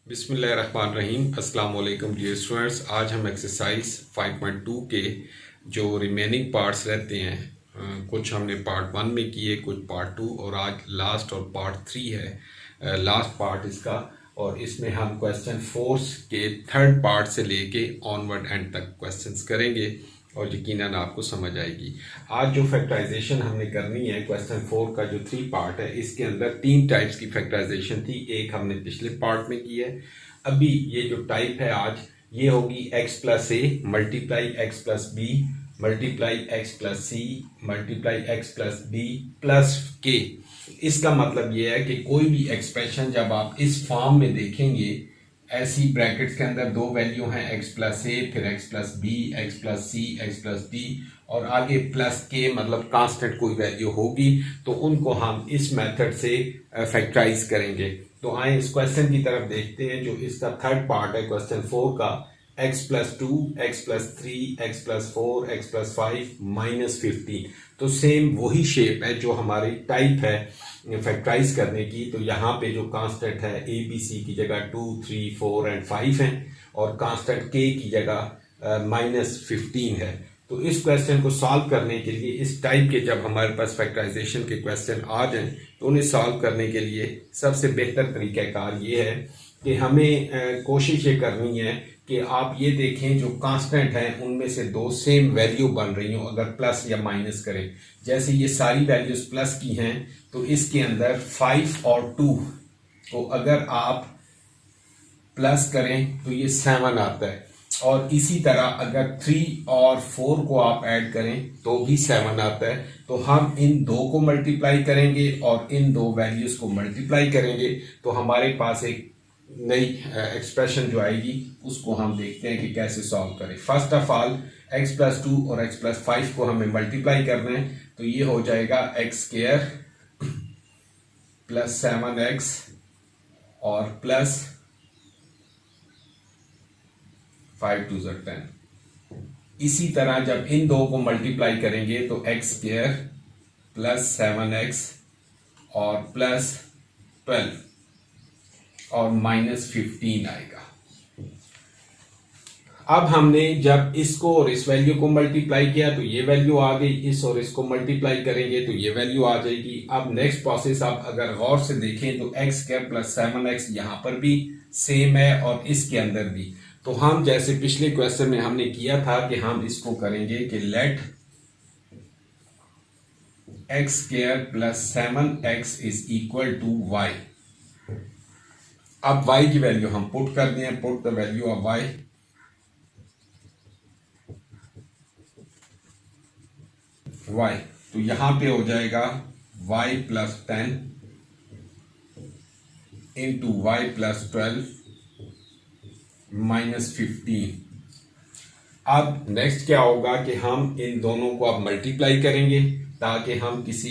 बिस्मिल्लाहिर्रहमानिर्रहीम। अस्सलाम वालेकुम डियर स्टूडेंट्स। आज हम एक्सरसाइज 5.2 के जो रिमेनिंग पार्ट्स रहते हैं, कुछ हमने पार्ट 1 में किए, कुछ पार्ट 2 और आज लास्ट और पार्ट 3 है, लास्ट पार्ट इसका। और इसमें हम क्वेश्चन फोर्स के थर्ड पार्ट से लेके ऑनवर्ड एंड तक क्वेश्चंस करेंगे और यकीनन आपको समझ आएगी। आज जो फैक्टराइजेशन हमने करनी है क्वेश्चन 4 का जो 3 पार्ट है, इसके अंदर 3 टाइप्स की फैक्टराइजेशन थी। एक हमने पिछले पार्ट में की है। अभी ये जो टाइप है आज, ये होगी x plus a multiply x plus b multiply x plus c multiply x plus b plus k. इसका मतलब ये है कि कोई भी एक्सप्रेशन जब आप इस फॉर्म में देखेंगे, ऐसी ब्रैकेट्स के अंदर दो वैल्यू हैं, x प्लस ए फिर x plus b x plus c x plus d और आगे प्लस के, मतलब कांस्टेंट कोई वैल्यू होगी, तो उनको हम इस मेथड से फैक्टराइज करेंगे। तो आए इस क्वेश्चन की तरफ देखते हैं जो इसका थर्ड पार्ट है क्वेश्चन 4 का। x plus 2 x plus 3 x plus 4 x plus 5 minus 15। तो सेम वही शेप है जो हमारी टाइप है फैक्टराइज करने की। तो यहाँ पे जो कांस्टेंट है ए बी सी की जगह 2 3 4 एंड 5 है और कांस्टेंट के की जगह माइनस 15 है। तो इस क्वेश्चन को सॉल्व करने के लिए, इस टाइप के जब हमारे पास फैक्टराइजेशन के क्वेश्चन आ जाएं, तो उन्हें सॉल्व करने के लिए सबसे बेहतर तरीक़ाकार ये है कि हमें कोशिश ये करनी है कि आप ये देखें जो कांस्टेंट हैं उनमें से दो सेम वैल्यू बन रही हो, अगर प्लस या माइनस करें। जैसे ये सारी वैल्यूज प्लस की हैं, तो इसके अंदर 5 और 2 को अगर आप प्लस करें तो ये 7 आता है, और इसी तरह अगर 3 और 4 को आप ऐड करें तो भी 7 आता है। तो हम इन दो को मल्टीप्लाई करेंगे और इन दो वैल्यूज को मल्टीप्लाई करेंगे, तो हमारे पास एक नई एक्सप्रेशन जो आएगी उसको हम देखते हैं कि कैसे सॉल्व करें। First of all x plus 2 और x प्लस 5 को हमें मल्टीप्लाई करना है, तो ये हो जाएगा x स्क्वायर प्लस 7x और प्लस 5 2 10। इसी तरह जब इन दो को मल्टीप्लाई करेंगे तो x स्क्वायर प्लस 7x और प्लस 12 और माइनस 15 आएगा। अब हमने जब इसको और इस वैल्यू को मल्टीप्लाई किया तो ये वैल्यू आ गई, इस और इसको मल्टीप्लाई करेंगे तो ये वैल्यू आ जाएगी। अब नेक्स्ट प्रोसेस आप अगर गौर से देखें तो x स्क्वायर प्लस 7x यहां पर भी सेम है और इसके अंदर भी। तो हम जैसे पिछले क्वेश्चन में हमने किया था कि हम इसको करेंगे कि let x square plus 7x is equal to y। अब y की वैल्यू हम पुट कर दें, put the value of y। तो यहां पे हो जाएगा y plus 10 into Y plus 12 minus 15। अब नेक्स्ट क्या होगा कि हम इन दोनों को अब मल्टीप्लाई करेंगे ताकि हम किसी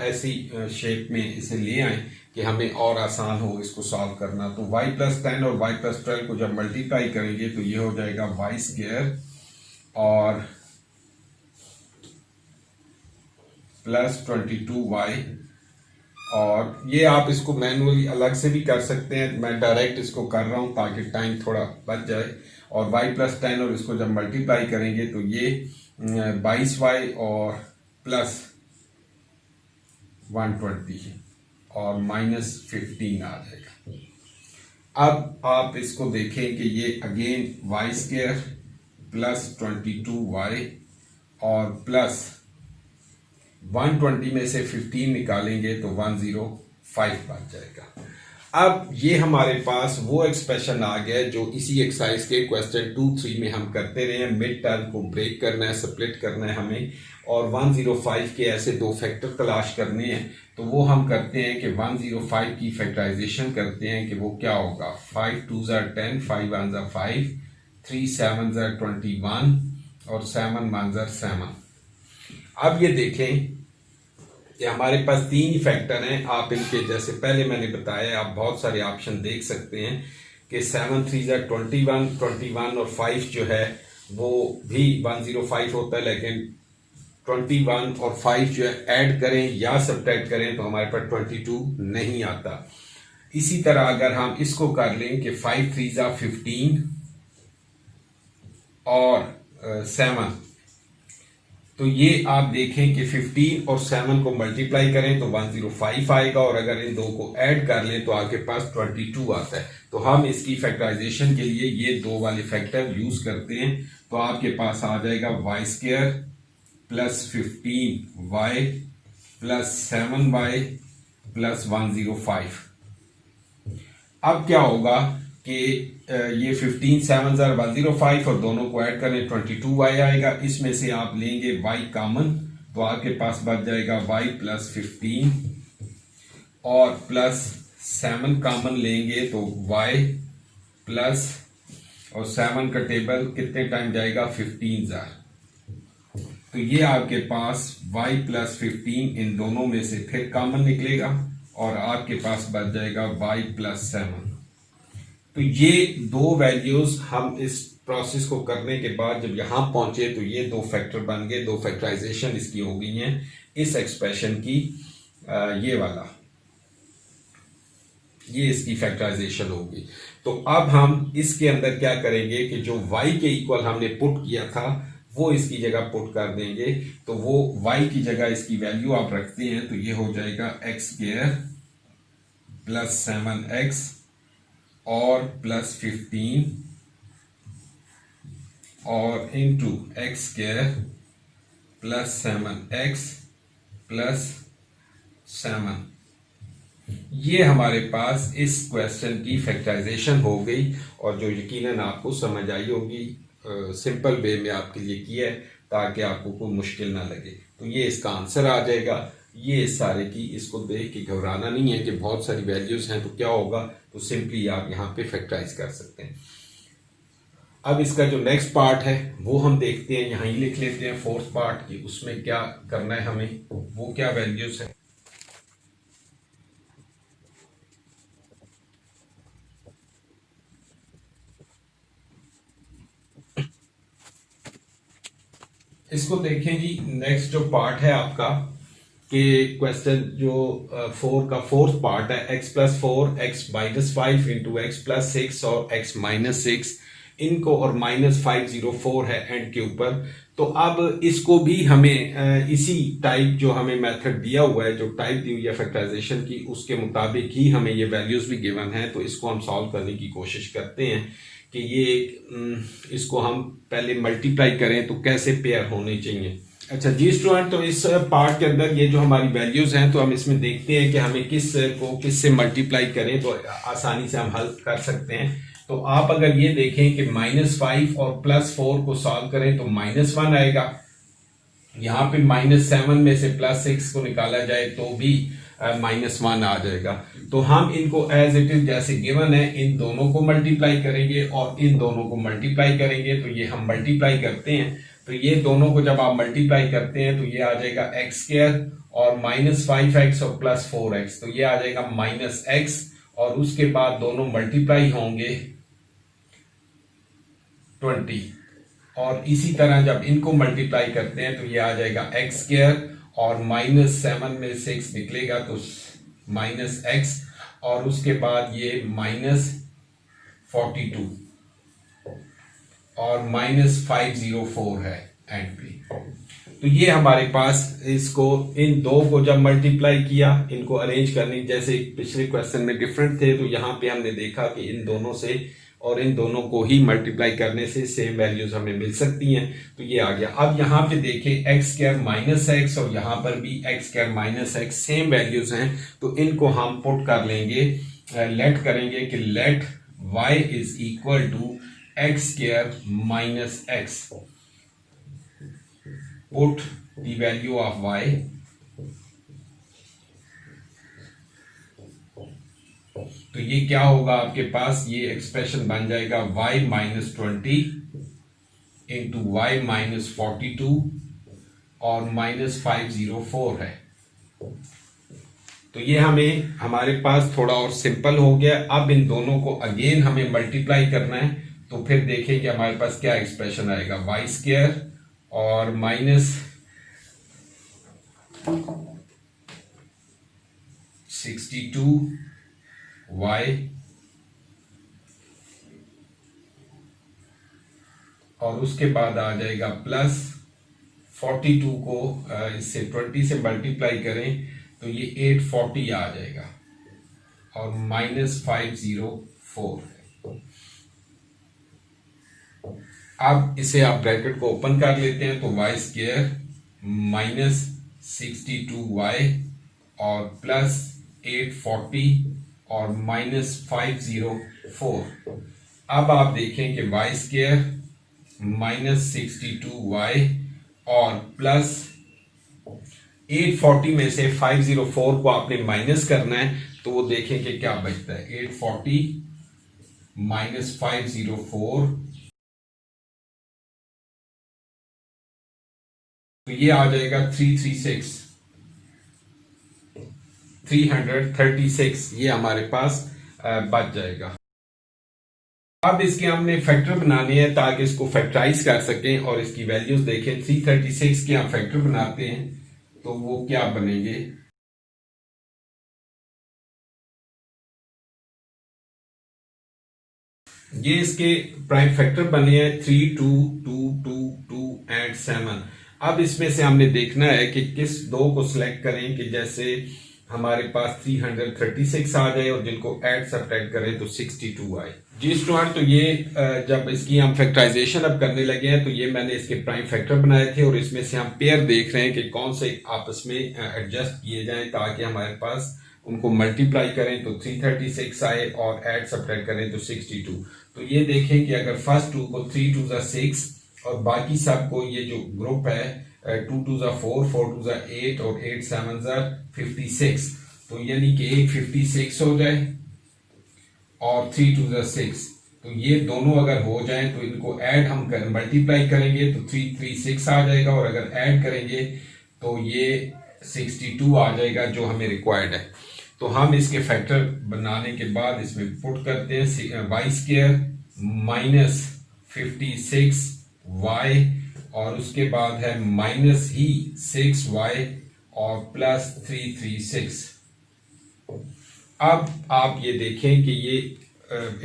ऐसी शेप में इसे ले आए कि हमें और आसान हो इसको सॉल्व करना। तो y प्लस 10 और y प्लस 12 को जब मल्टीप्लाई करेंगे तो ये हो जाएगा y स्क्वायर और प्लस 22y। और ये आप इसको मैनुअली अलग से भी कर सकते हैं, मैं डायरेक्ट इसको कर रहा हूँ ताकि टाइम थोड़ा बच जाए। और y प्लस 10 और इसको जब मल्टीप्लाई करेंगे तो ये 22y और प्लस 120 और माइनस 15 आ जाएगा। अब आप इसको देखें कि ये again y square plus 22y और प्लस 120 में से 15 निकालेंगे तो 105 बच जाएगा। अब ये हमारे पास वो एक्सप्रेशन आ गया जो इसी एक्सरसाइज के क्वेश्चन 2-3 में हम करते रहे हैं। मिड टर्म को ब्रेक करना है, स्प्लिट करना है हमें, और 105 के ऐसे दो फैक्टर तलाश करने हैं। तो वो हम करते हैं कि 105 की फैक्टराइजेशन करते हैं कि वो क्या होगा। 5 2 10, 5 1 5, 3 7 21 और 7 1 7। अब ये देखें कि हमारे पास 3 फैक्टर हैं। आप इनके जैसे पहले मैंने बताया, आप बहुत सारे ऑप्शन देख सकते हैं कि 7 3 21 और 5 जो है वो भी 105 होता है, लेकिन 21 और 5 जो है ऐड करें या सब्ट्रैक्ट करें तो हमारे पास 22 नहीं आता। इसी तरह अगर हम इसको कर लें कि 5 3 जा 15 और 7, तो ये आप देखें कि 15 और 7 को मल्टीप्लाई करें तो 105 आएगा, और अगर इन दो को ऐड कर लें तो आपके पास 22 आता है। तो हम इसकी फैक्टराइजेशन के लिए ये दो वाले फैक्टर यूज करते हैं। तो आपके पास आ जाएगा Y square plus 15y plus 7y plus 105। अब क्या होगा कि ये 15 7 105 और दोनों को ऐड करें 22y आएगा। इसमें से आप लेंगे y कॉमन, तो आपके पास बच जाएगा y प्लस 15 और प्लस 7 कॉमन लेंगे तो y प्लस, और 7 का टेबल कितने टाइम जाएगा 15 तो ये आपके पास y प्लस 15 इन दोनों में से फिर कॉमन निकलेगा और आपके पास बच जाएगा y प्लस 7। तो ये दो वैल्यूज हम इस प्रोसेस को करने के बाद जब यहां पहुंचे तो ये दो फैक्टर बन गए, दो फैक्टराइजेशन इसकी हो गई है इस एक्सप्रेशन की। ये वाला, ये इसकी फैक्टराइजेशन होगी। तो अब हम इसके अंदर क्या करेंगे कि जो y के इक्वल हमने पुट किया था वो इसकी जगह पुट कर देंगे। तो वो y की जगह इसकी वैल्यू आप रखते हैं तो ये हो जाएगा x स्क्वायर प्लस 7x और प्लस 15 और into x square plus 7x plus 7। ये हमारे पास इस क्वेश्चन की फैक्टराइजेशन हो गई, और जो यकीनन आपको समझ आई होगी। सिंपल वे में आपके लिए किया है ताकि आपको कोई मुश्किल ना लगे। तो ये इसका आंसर आ जाएगा। ये सारे की, इसको देख के घबराना नहीं है कि बहुत सारी वैल्यूज हैं तो क्या होगा, तो सिंपली आप यहाँ पे फैक्टराइज कर सकते हैं। अब इसका जो नेक्स्ट पार्ट है वो हम देखते हैं, यहाँ ही लिख लेते हैं फोर्थ पार्ट की, उसमें क्या करना है हमें, वो क्या वैल्यूज है। इसको देखें जी, नेक्स्ट जो पार्ट है आपका कि क्वेश्चन जो 4 का फोर्थ पार्ट है, x plus 4 x minus 5 into x plus 6 और x माइनस 6 इनको, और माइनस 504 है एंड के ऊपर। तो अब इसको भी हमें इसी टाइप जो हमें मेथड दिया हुआ है, जो टाइप दी हुई है फैक्टराइजेशन की, उसके मुताबिक ही हमें ये वैल्यूज भी गिवन है। तो इसको हम सॉल्व करने की कोशिश करते हैं कि ये इसको हम पहले मल्टीप्लाई करें तो कैसे पेयर होने चाहिए। अच्छा जी स्टूडेंट, तो इस पार्ट के अंदर ये जो हमारी वैल्यूज हैं तो हम इसमें देखते हैं कि हमें किस को किस से मल्टीप्लाई करें तो आसानी से हम हल कर सकते हैं। तो आप अगर ये देखें कि -5 और +4 को सॉल्व करें तो -1 आएगा। यहाँ पे -7 में से +6 को निकाला जाए तो भी -1 आ जाएगा। तो हम इनको एज इट इज जैसे गिवन है इन दोनों को मल्टीप्लाई करेंगे और इन दोनों को मल्टीप्लाई करेंगे। तो ये हम मल्टीप्लाई करते हैं, तो ये दोनों को जब आप मल्टीप्लाई करते हैं तो ये आ जाएगा x स्क्वायर और -5x और +4x, तो ये आ जाएगा -x, और उसके बाद दोनों मल्टीप्लाई होंगे 20, और इसी तरह जब इनको मल्टीप्लाई करते हैं तो ये आ जाएगा x स्क्वायर और -7 में 6 निकलेगा तो -x, और उसके बाद ये -42 और -504 है एंड पे। तो ये हमारे पास इसको इन दो को जब मल्टीप्लाई किया, इनको अरेंज करने जैसे पिछले क्वेश्चन में डिफरेंट थे, तो यहाँ पे हमने देखा कि इन दोनों से और इन दोनों को ही मल्टीप्लाई करने से सेम वैल्यूज हमें मिल सकती हैं। तो ये आ गया। अब यहाँ पे देखें x स्क्वायर -x और यहाँ पर भी x square -x same values हैं, तो इनको हम पुट कर लेंगे, लेट करेंगे कि let y is equal to x square -x, put the value of y, तो ये क्या होगा आपके पास, ये एक्सप्रेशन बन जाएगा y -20 इंटू y -42 और -504 है। तो ये हमें हमारे पास थोड़ा और सिंपल हो गया। अब इन दोनों को अगेन हमें मल्टीप्लाई करना है, तो फिर देखें कि हमारे पास क्या एक्सप्रेशन आएगा, y स्क्वायर और -62 y और उसके बाद आ जाएगा प्लस 42 को इससे 20 से मल्टीप्लाई करें तो ये 840 आ जाएगा और -504। अब इसे आप ब्रैकेट को ओपन कर लेते हैं तो वाई स्क्वायर -62y और प्लस 840 और -504। अब आप देखें कि वाई स्क्वायर -62y और प्लस 840 में से 504 को आपने माइनस करना है तो वो देखें कि क्या बचता है। 840 माइनस 504 तो ये आ जाएगा 336 ये हमारे पास बच जाएगा। अब इसके हमने फैक्टर बनाने हैं ताकि इसको फैक्टराइज कर सकें और इसकी वैल्यूज देखें। 336 के हम फैक्टर बनाते हैं तो वो क्या बनेंगे। ये इसके प्राइम फैक्टर बने हैं 3, 2, 2, 2, 2 एंड 7। अब इसमें से हमने देखना है कि किस दो को सिलेक्ट करें कि जैसे हमारे पास 336 आ जाए और जिनको ऐड सब्ट्रैक्ट करें तो 62 आए। जी स्टूडेंट, तो ये जब इसकी हम फैक्टराइजेशन अब करने लगे हैं तो ये मैंने इसके प्राइम फैक्टर बनाए थे और इसमें से हम पेयर देख रहे हैं कि कौन से आपस में एडजस्ट किए जाएं ताकि हमारे पास उनको मल्टीप्लाई करें तो 336 आए और ऐड सब्ट्रैक्ट करें तो 62। तो ये देखें कि अगर फर्स्ट टू को 3 2 6 और बाकी सब को ये जो ग्रुप है 2 2 4, 4 2 8 और 8 7 56 तो यानी कि 856 हो जाए और 3 2 6 तो ये दोनों अगर हो जाएं तो इनको ऐड हम मल्टीप्लाई करेंगे तो 336 आ जाएगा और अगर ऐड करेंगे तो ये 62 आ जाएगा जो हमें रिक्वायर्ड है। तो हम इसके फैक्टर बनाने के बाद इसमें पुट करते हैं वाई स्क्वायर -56y और उसके बाद है -6y और प्लस 336। अब आप ये देखें कि ये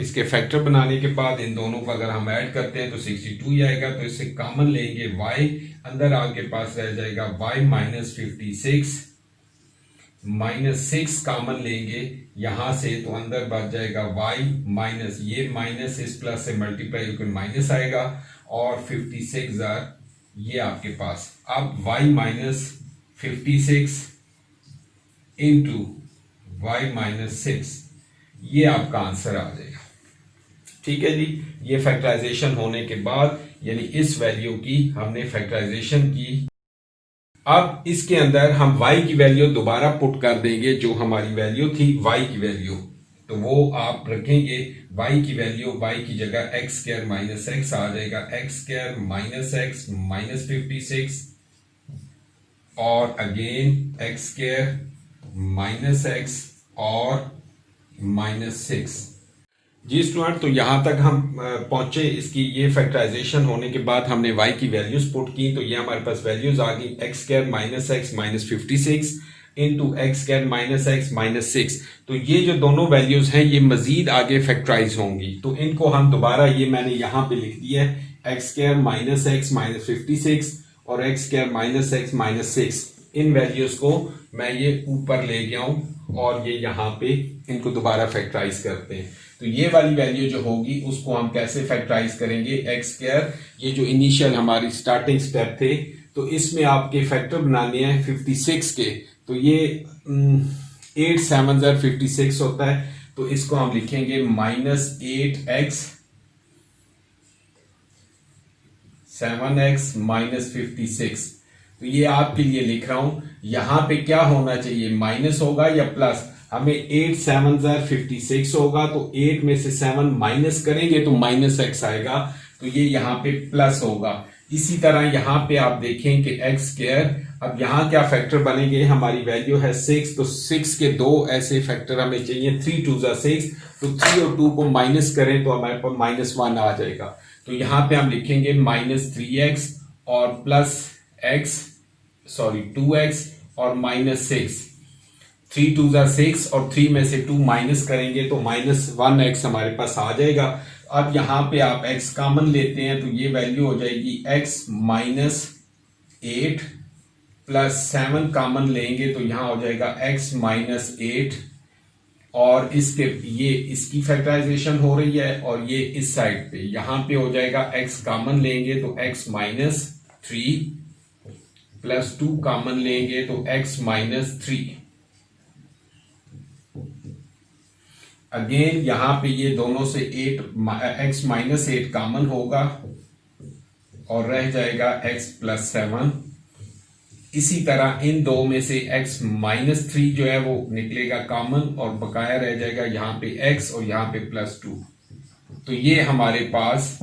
इसके फैक्टर बनाने के बाद इन दोनों को अगर हम ऐड करते हैं तो 62 ही आएगा। तो इससे कॉमन लेंगे y, अंदर आपके पास रह जाएगा y -56 -6 कॉमन लेंगे यहां से तो अंदर बच जाएगा y माइनस ये माइनस इस प्लस से मल्टीप्लाई होकर माइनस आएगा और 56 ये आपके पास। अब y -56 इंटू y -6 ये आपका आंसर आ जाएगा। ठीक है जी, ये फैक्टराइजेशन होने के बाद यानी इस वैल्यू की हमने फैक्टराइजेशन की। अब इसके अंदर हम y की वैल्यू दोबारा पुट कर देंगे जो हमारी वैल्यू थी y की वैल्यू, तो वो आप रखेंगे y की वैल्यू y की जगह x² - x आ जाएगा। x² - x -56 और अगेन x² - x और -6। जी स्टूडेंट, तो यहां तक हम पहुंचे। इसकी ये फैक्टराइजेशन होने के बाद हमने y की वैल्यूज पुट की तो ये हमारे पास वैल्यूज आ गई x² - x -56 into x² - x -6। तो ये जो दोनों वैल्यूज हैं ये मजीद आगे फैक्टराइज होंगी तो इनको हम दोबारा ये मैंने यहाँ पे लिख दिया है x² - x -56 और x² - x -6। इन वैल्यूज को मैं ये ऊपर ले गया हूं और ये यहाँ पे इनको दोबारा फैक्टराइज करते हैं। तो ये वाली वैल्यू जो होगी उसको हम कैसे फैक्टराइज करेंगे। x², ये जो इनिशियल हमारी स्टार्टिंग स्टेप थे तो इसमें आपके फैक्टर बनाने हैं 56 के, तो ये 8 7 56 होता है तो इसको हम लिखेंगे -8x 7x -56। तो ये आपके लिए लिख रहा हूं, यहां पे क्या होना चाहिए, माइनस होगा या प्लस। हमें 8 7 56 होगा तो 8 में से 7 माइनस करेंगे तो -x आएगा तो ये यहां पे प्लस होगा। इसी तरह यहां पे आप देखें कि x², अब यहां क्या फैक्टर बनेंगे, हमारी वैल्यू है 6 तो 6 के दो ऐसे फैक्टर हमें चाहिए। 3 2 6 तो 3 और 2 को माइनस करें तो हमारे पास -1 आ जाएगा। तो यहां पे हम लिखेंगे -3x और प्लस x 2x और -6। 3×2=6 और 3 में से 2 माइनस करेंगे तो -1x हमारे पास आ जाएगा। अब यहाँ पे आप x कॉमन लेते हैं तो ये वैल्यू हो जाएगी x -8 प्लस 7 कॉमन लेंगे तो यहाँ हो जाएगा x -8 और इसकी फैक्टराइजेशन हो रही है और ये इस साइड पे यहाँ पे हो जाएगा x कॉमन लेंगे तो x -3 प्लस 2 कॉमन लेंगे तो x -3। अगेन यहां पे ये दोनों से x -8 कॉमन होगा और रह जाएगा x +7। इसी तरह इन दो में से x -3 जो है वो निकलेगा कॉमन और बकाया रह जाएगा यहाँ पे x और यहाँ पे +2। तो ये हमारे पास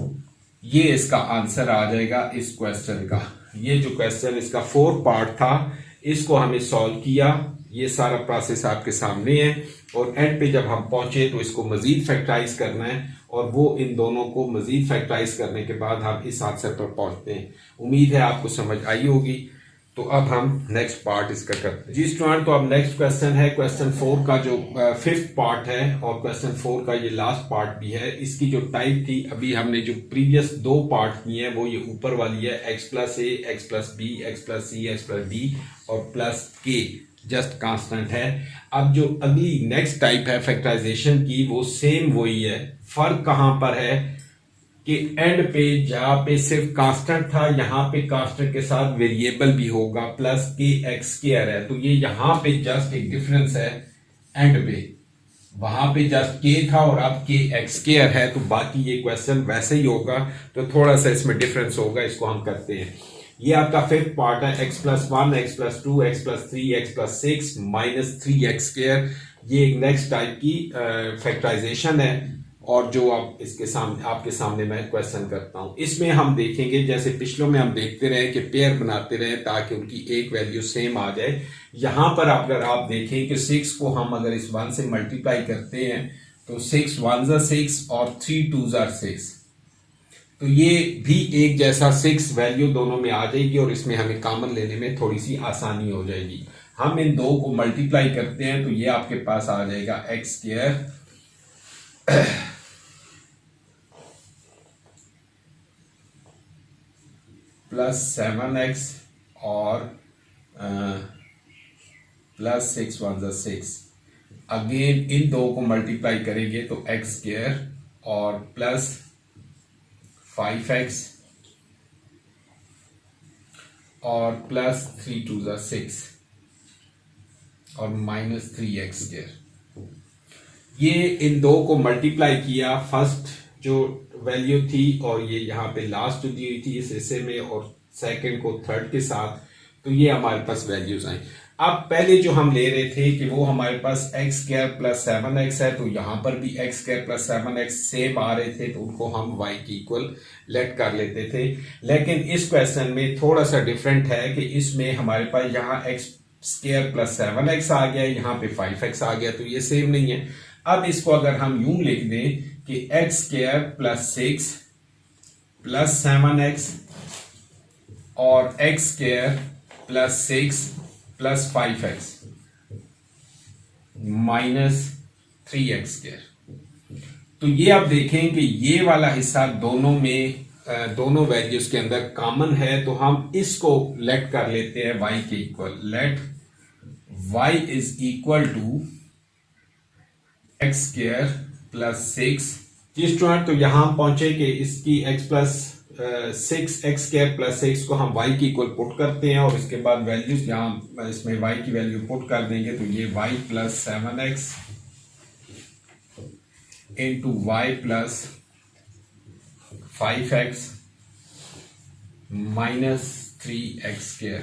ये इसका आंसर आ जाएगा इस क्वेश्चन का। ये जो क्वेश्चन इसका 4 पार्ट था इसको हमें सॉल्व किया। ये सारा प्रोसेस आपके सामने है और एंड पे जब हम पहुंचे तो इसको मजीद फैक्टराइज करना है और वो इन दोनों को मजीद फैक्टराइज करने के बाद हम इस आंसर पर पहुंचते हैं। उम्मीद है आपको समझ आई होगी। तो अब हम नेक्स्ट पार्ट इसका करते हैं जी स्टूडेंट। तो अब नेक्स्ट क्वेश्चन है क्वेश्चन 4 का जो 5th पार्ट है और क्वेश्चन 4 का ये लास्ट पार्ट भी है। इसकी जो टाइप थी अभी हमने जो प्रीवियस 2 पार्ट किए हैं वो ये ऊपर वाली है x + a x + b x + c x + d और +k जस्ट कांस्टेंट है। अब जो अगली नेक्स्ट टाइप है फैक्टराइजेशन की वो सेम वही है। फर्क कहां पर है कि एंड पे जहां पे सिर्फ कांस्टेंट था यहाँ पे कांस्टेंट के साथ वेरिएबल भी होगा +kx² है। तो ये यहाँ पे जस्ट एक डिफरेंस है एंड पे, वहां पे जस्ट k था और अब kx² है। तो बाकी ये क्वेश्चन वैसे ही होगा तो थोड़ा सा इसमें डिफरेंस होगा। इसको हम करते हैं। ये आपका 5th पार्ट है x +1 x +2 x +3 x +6 -3x²। ये एक नेक्स्ट टाइप की फैक्टराइजेशन है और जो आप इसके सामने आपके सामने मैं क्वेश्चन करता हूं। इसमें हम देखेंगे जैसे पिछलों में हम देखते रहे कि पेयर बनाते रहे ताकि उनकी एक वैल्यू सेम आ जाए। यहां पर अगर आप देखें कि 6 को हम अगर इस 1 से मल्टीप्लाई करते हैं तो 6 1 6 और 3 2 6। तो ये भी एक जैसा 6 वैल्यू दोनों में आ जाएगी और इसमें हमें कॉमन लेने में थोड़ी सी आसानी हो जाएगी। हम इन दो को मल्टीप्लाई करते हैं तो ये आपके पास आ जाएगा x² +7x और +6 1 6। अगेन इन दो को मल्टीप्लाई करेंगे तो x² और +5x और +3 2 6 और -3x²। ये इन दो को मल्टीप्लाई किया फर्स्ट जो वैल्यू थी और ये यहाँ पे लास्ट दी हुई थी इस हिस्से में और सेकंड को थर्ड के साथ। तो ये हमारे पास वैल्यूज आई। अब पहले जो हम ले रहे थे कि वो हमारे पास x² + 7x है तो यहाँ पर भी x² + 7x सेम आ रहे थे तो उनको हम y के इक्वल लेट कर लेते थे। लेकिन इस क्वेश्चन में थोड़ा सा डिफरेंट है कि इसमें हमारे पास यहाँ x² + 7x आ गया, यहाँ पे 5x आ गया। तो ये सेम नहीं है। अब इसको अगर हम यूं लिख दें कि x² + 6 + 7x और x² + 6 + 5x -3x²। तो ये आप देखें कि ये वाला हिस्सा दोनों में दोनों वैल्यूज के अंदर कॉमन है। तो हम इसको लेट कर लेते हैं y के इक्वल। Let y = x² + 6। जी स्टूडेंट, तो यहां पहुंचे कि इसकी x + 6 x² + 6 को हम y की इक्वल पुट करते हैं और इसके बाद वैल्यूज यहां इसमें y की वैल्यू पुट कर देंगे तो ये y + 7x × y + 5x -3x²।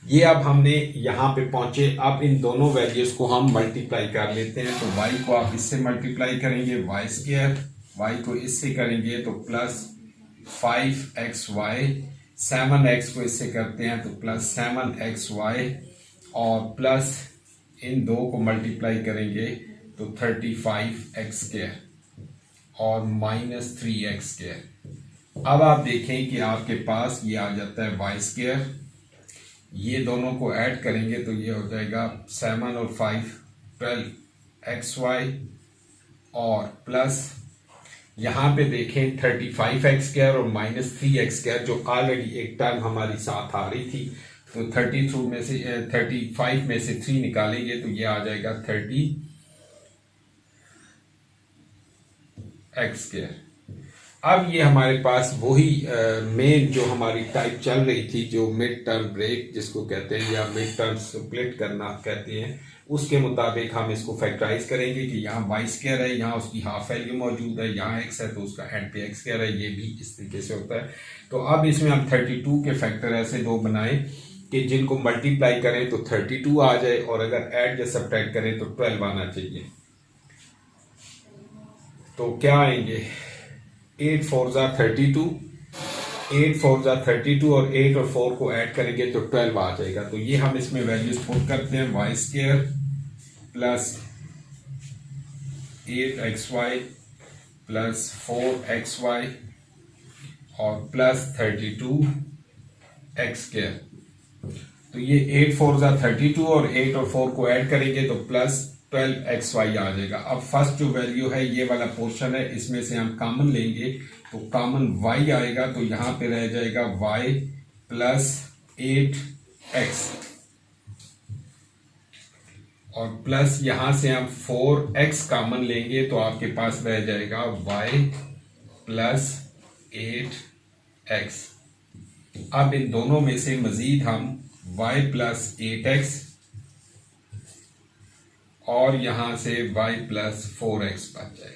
ये अब हमने यहाँ पे पहुंचे। अब इन दोनों वैल्यूज को हम मल्टीप्लाई कर लेते हैं। तो y को आप इससे मल्टीप्लाई करेंगे y², y को इससे करेंगे तो +5xy, 7x को इससे करते हैं तो +7xy और प्लस इन दो को मल्टीप्लाई करेंगे तो 35x² और -3x²। अब आप देखें कि आपके पास ये आ जाता है y², ये दोनों को ऐड करेंगे तो ये हो जाएगा 7 और 5 12xy और प्लस यहाँ पे देखें 35x² और -3x² जो ऑलरेडी एक टर्म हमारी साथ आ रही थी, तो 32 में से 35 में से 3 निकालेंगे तो ये आ जाएगा 30x²। अब ये हमारे पास वही मेन जो हमारी टाइप चल रही थी, जो मिड टर्म ब्रेक जिसको कहते हैं या मिड टर्म स्प्लिट करना कहते हैं, उसके मुताबिक हम इसको फैक्टराइज करेंगे कि यहाँ y² है, यहाँ उसकी हाफ वैल्यू मौजूद है, यहाँ x है तो उसका एंड पे x² है, ये भी इस तरीके से होता है। तो अब इसमें हम 32 के फैक्टर ऐसे दो बनाए कि जिनको मल्टीप्लाई करें तो 32 आ जाए और अगर ऐड या सब्ट्रैक्ट करें तो 12 आना चाहिए। तो क्या आएंगे 8 4 ज़ा 32, 8 4 ज़ा 32 और 8 और 4 को ऐड करेंगे तो 12 आ जाएगा। तो ये हम इसमें वैल्यूज पुट करते हैं, y² plus 8xy plus 4xy और प्लस 32x²। तो ये 8 4 ज़ा 32 और 8 और 4 को ऐड करेंगे तो प्लस 12xy आ जाएगा। अब फर्स्ट जो वैल्यू है ये वाला पोर्शन है, इसमें से हम कॉमन लेंगे तो कॉमन y आएगा, तो यहाँ पे रह जाएगा y प्लस 8x और प्लस यहाँ से हम 4x कॉमन लेंगे तो आपके पास रह जाएगा y प्लस 8x। अब इन दोनों में से मजीद हम y प्लस 8x और यहां से y प्लस 4x बच जाएगा।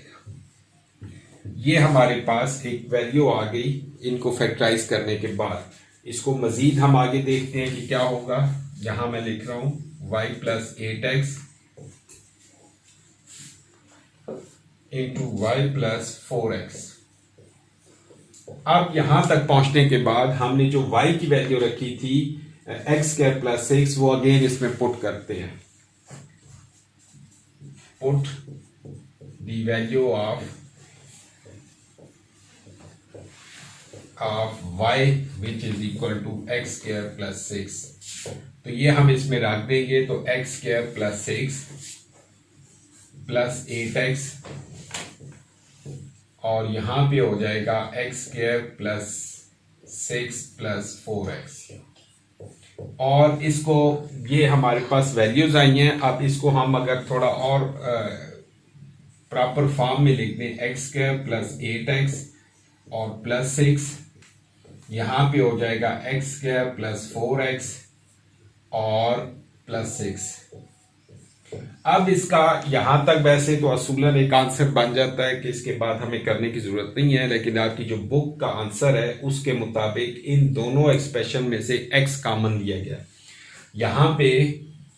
ये हमारे पास एक वैल्यू आ गई इनको फैक्टराइज करने के बाद। इसको मजीद हम आगे देखते हैं कि क्या होगा। यहां मैं लिख रहा हूं y plus 8x into Y plus 4x। अब यहां तक पहुंचने के बाद हमने जो y की वैल्यू रखी थी x² प्लस 6 वो अगेन इसमें पुट करते हैं। Put the value of y which is equal to x² plus 6। तो ये हम इसमें रख देंगे तो x² प्लस 6 प्लस 8x और यहां पे हो जाएगा x² प्लस 6 प्लस 4x। और इसको ये हमारे पास वैल्यूज आई हैं। अब इसको हम अगर थोड़ा और प्रॉपर फॉर्म में लिख दें x² प्लस 8x और प्लस 6, यहां पे हो जाएगा x² प्लस 4x और प्लस 6। अब इसका यहां तक वैसे तो असूलन एक आंसर बन जाता है कि इसके बाद हमें करने की जरूरत नहीं है, लेकिन आपकी जो बुक का आंसर है उसके मुताबिक इन दोनों एक्सप्रेशन में से x कॉमन लिया गया। यहां पे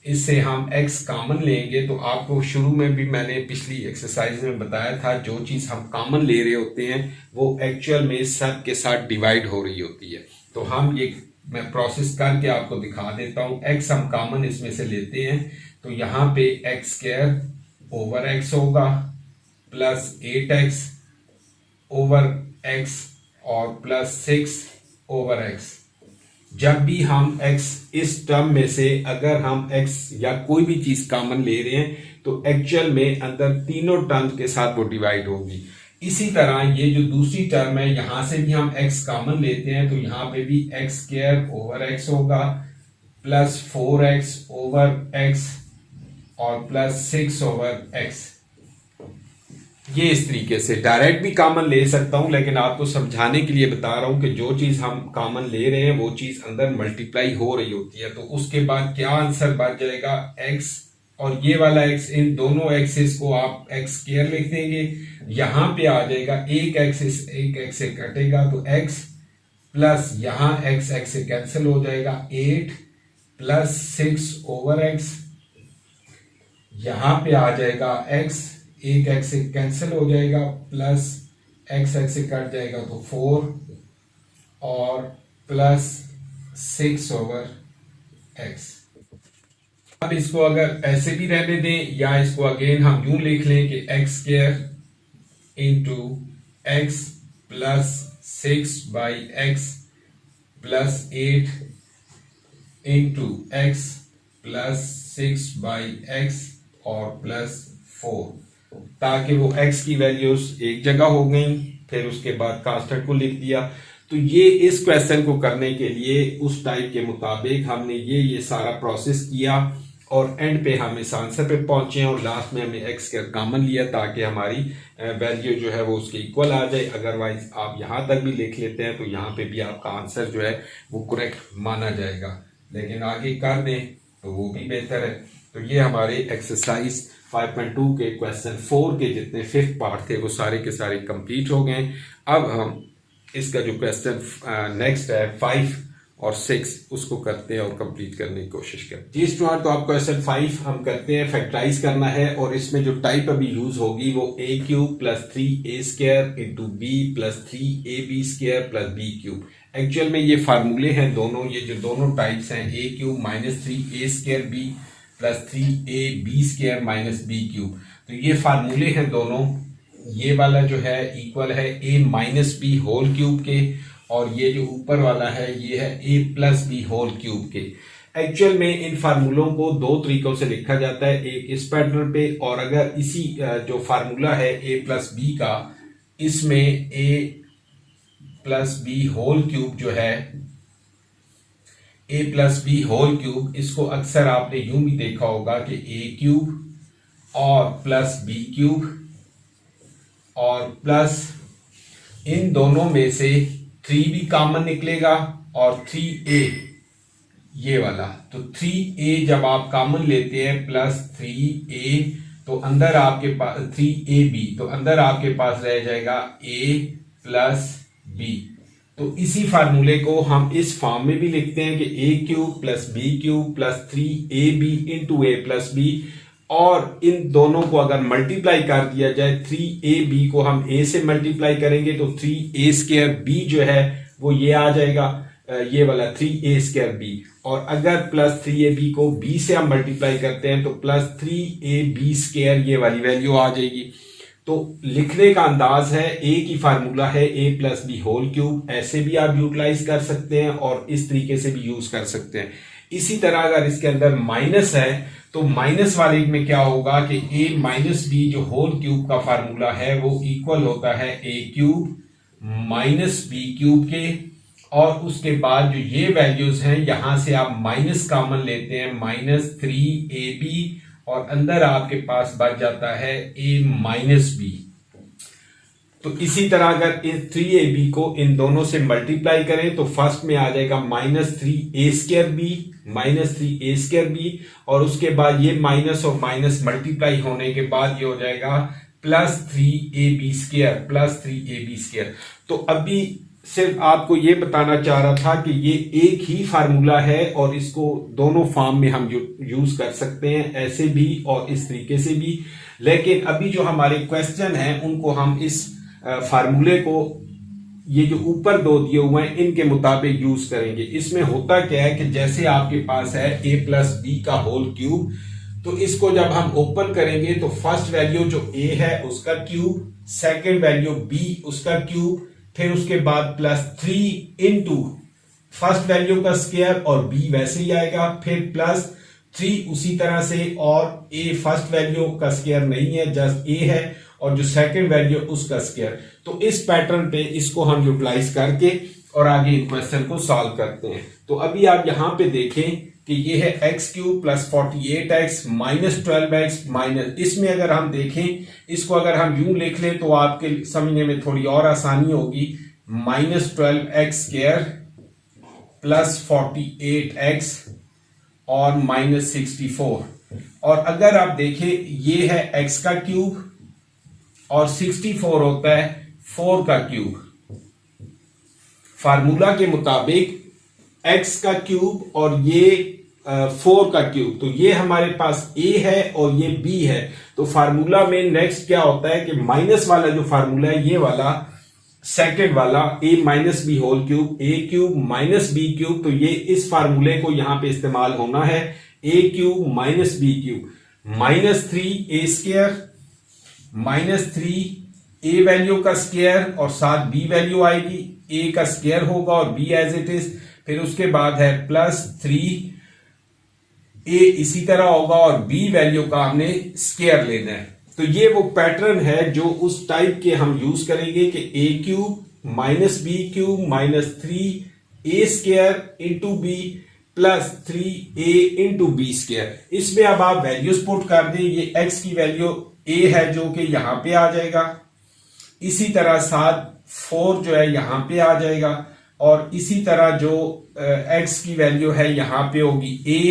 इससे हम x कॉमन लेंगे तो आपको शुरू में भी मैंने पिछली एक्सरसाइज में बताया था, जो चीज हम कॉमन ले रहे होते हैं वो एक्चुअल में सब के साथ डिवाइड हो रही होती है। तो हम ये मैं प्रोसेस करके आपको दिखा देता हूं। x हम कॉमन इसमें से लेते हैं तो यहां पे x² ओवर x होगा प्लस 8x ओवर x और प्लस 6 ओवर x। जब भी हम x इस टर्म में से अगर हम x या कोई भी चीज कॉमन ले रहे हैं तो एक्चुअल में अंदर तीनों टर्म्स के साथ वो डिवाइड होगी। इसी तरह ये जो दूसरी टर्म है यहां से भी हम x कॉमन लेते हैं तो यहां पे भी x² ओवर x होगा प्लस 4x ओवर x और प्लस 6 ओवर x। ये इस तरीके से डायरेक्ट भी कॉमन ले सकता हूं, लेकिन आपको समझाने के लिए बता रहा हूं कि जो चीज हम कॉमन ले रहे हैं वो चीज अंदर मल्टीप्लाई हो रही होती है। तो उसके बाद क्या आंसर बच जाएगा x और ये वाला x, इन दोनों एक्सिस को आप x² लिख देंगे। यहां पे आ जाएगा एक एक्सिस एक x से कटेगा तो x प्लस यहां x से कैंसिल हो जाएगा 8 प्लस 6 ओवर x। यहां पे आ जाएगा x, एक x से कैंसिल हो जाएगा प्लस x से कट जाएगा तो 4 और प्लस 6 ओवर x। अब इसको अगर ऐसे भी रहने दें या इसको अगेन हम यूं लिख लें कि x² into x plus 6 by x plus 8 into x plus 6/x और प्लस 4, ताकि वो x की वैल्यूज एक जगह हो गई, फिर उसके बाद कांस्टेंट को लिख दिया। तो ये इस क्वेश्चन को करने के लिए उस टाइप के मुताबिक हमने ये सारा प्रोसेस किया और एंड पे हम इस आंसर पे पहुंचे और लास्ट में हमने x का कॉमन लिया ताकि हमारी वैल्यू जो है वो उसके इक्वल आ जाए। अदरवाइज आप यहाँ तक भी लिख लेते हैं तो यहाँ पे भी आपका आंसर जो है वो करेक्ट माना जाएगा, लेकिन आगे कर दें तो वो भी बेहतर है। तो ये हमारे एक्सरसाइज 5.2 के क्वेश्चन 4 के जितने 5th पार्ट थे वो सारे के सारे कंप्लीट हो गए। अब हम इसका जो क्वेश्चन नेक्स्ट है 5 और 6 उसको करते हैं और कंप्लीट करने की कोशिश करते हैं। जी स्टूडेंट, तो आप क्वेश्चन 5 हम करते हैं, फैक्टराइज करना है और इसमें जो टाइप अभी यूज होगी वो a³ + 3a² into b + 3ab² + b³। Actual में ये फार्मूले हैं दोनों, ये जो दोनों टाइप्स हैं a³ - 3a² b + 3ab² - b³, तो ये फार्मूले हैं दोनों। ये वाला जो है इक्वल है a-b के और ये जो ऊपर वाला है ये है a+b³ के। एक्चुअल में इन फार्मूलों को दो तरीकों से लिखा जाता है, एक इस पैटर्न पे और अगर इसी जो फार्मूला है a+b का, इसमें a+b³ जो है a+b³ इसको अक्सर आपने यूं भी देखा होगा कि a³ और प्लस b³ और प्लस इन दोनों में से 3 भी कॉमन निकलेगा और 3a ये वाला, तो 3a जब आप कॉमन लेते हैं प्लस 3a तो अंदर आपके पास 3ab, तो अंदर आपके पास रह जाएगा a+b। तो इसी फार्मूले को हम इस फॉर्म में भी लिखते हैं कि a³ + b³ + 3ab into a+b, और इन दोनों को अगर मल्टीप्लाई कर दिया जाए 3ab को हम a से मल्टीप्लाई करेंगे तो 3a² b जो है वो ये आ जाएगा, ये वाला 3a² b, और अगर प्लस 3ab को b से हम मल्टीप्लाई करते हैं तो प्लस 3ab² ये वाली वैल्यू आ जाएगी। तो लिखने का अंदाज है, a की फार्मूला है a+b³, ऐसे भी आप यूटिलाइज कर सकते हैं और इस तरीके से भी यूज कर सकते हैं। इसी तरह अगर इसके अंदर माइनस है तो माइनस वाले में क्या होगा कि a-b जो होल³ का फार्मूला है वो इक्वल होता है a³ - b³ के, और उसके बाद जो ये वैल्यूज हैं यहां से आप माइनस कॉमन लेते हैं -3ab और अंदर आपके पास बच जाता है a-b। तो इसी तरह अगर इस 3ab को इन दोनों से मल्टीप्लाई करें तो फर्स्ट में आ जाएगा -3a²b और उसके बाद ये माइनस और माइनस मल्टीप्लाई होने के बाद ये हो जाएगा +3ab²। तो अभी सिर्फ आपको ये बताना चाह रहा था कि ये एक ही फार्मूला है और इसको दोनों फॉर्म में हम यूज कर सकते हैं, ऐसे भी और इस तरीके से भी। लेकिन अभी जो हमारे क्वेश्चन हैं उनको हम इस फार्मूले को, ये जो ऊपर दो दिए हुए हैं इनके मुताबिक यूज करेंगे। इसमें होता क्या है कि जैसे आपके पास है a+b का होल³, तो इसको जब हम ओपन करेंगे तो फर्स्ट वैल्यू जो a है उसका क्यूब, सेकंड वैल्यू b उसका क्यूब, फिर उसके बाद +3 इंटू फर्स्ट वैल्यू का स्क्वायर और b वैसे ही आएगा, फिर +3 उसी तरह से, और a फर्स्ट वैल्यू का स्क्वायर नहीं है, जस्ट a है, और जो सेकंड वैल्यू उसका स्क्वायर। तो इस पैटर्न पे इसको हम यूटिलाइज करके और आगे क्वेश्चन को सॉल्व करते हैं। तो अभी आप यहां पे देखें कि ये है x³ + 48x - 12x इसमें अगर हम देखें, इसको अगर हम यूं लिख लें तो आपके समझने में थोड़ी और आसानी होगी, -12x² + 48x और -64। और अगर आप देखें ये है x का क्यूब और 64 होता है 4 का क्यूब। फार्मूला के मुताबिक x का क्यूब और ये 4 का क्यूब, तो ये हमारे पास a है और ये b है। तो फार्मूला में नेक्स्ट क्या होता है कि माइनस वाला जो फार्मूला है ये वाला सेकंड वाला a-b³, a³ - b³, तो ये इस फार्मूले को यहां पे इस्तेमाल होना है, a³ - b³, -3a² -3a value का स्क्वायर और साथ b वैल्यू आएगी, a का स्क्वायर होगा और b एज इट इज, फिर उसके बाद है +3 ए इसी तरह होगा और बी वैल्यू का हमने स्क्वायर लेना है। तो ये वो पैटर्न है जो उस टाइप के हम यूज करेंगे कि a cube minus b cube minus 3a square into b plus 3a into B square. इसमें अब आप वैल्यूज पुट कर दें। ये x की वैल्यू a है जो कि यहां पे आ जाएगा, इसी तरह साथ 4 जो है यहां पे आ जाएगा और इसी तरह जो x की वैल्यू है यहां पे होगी a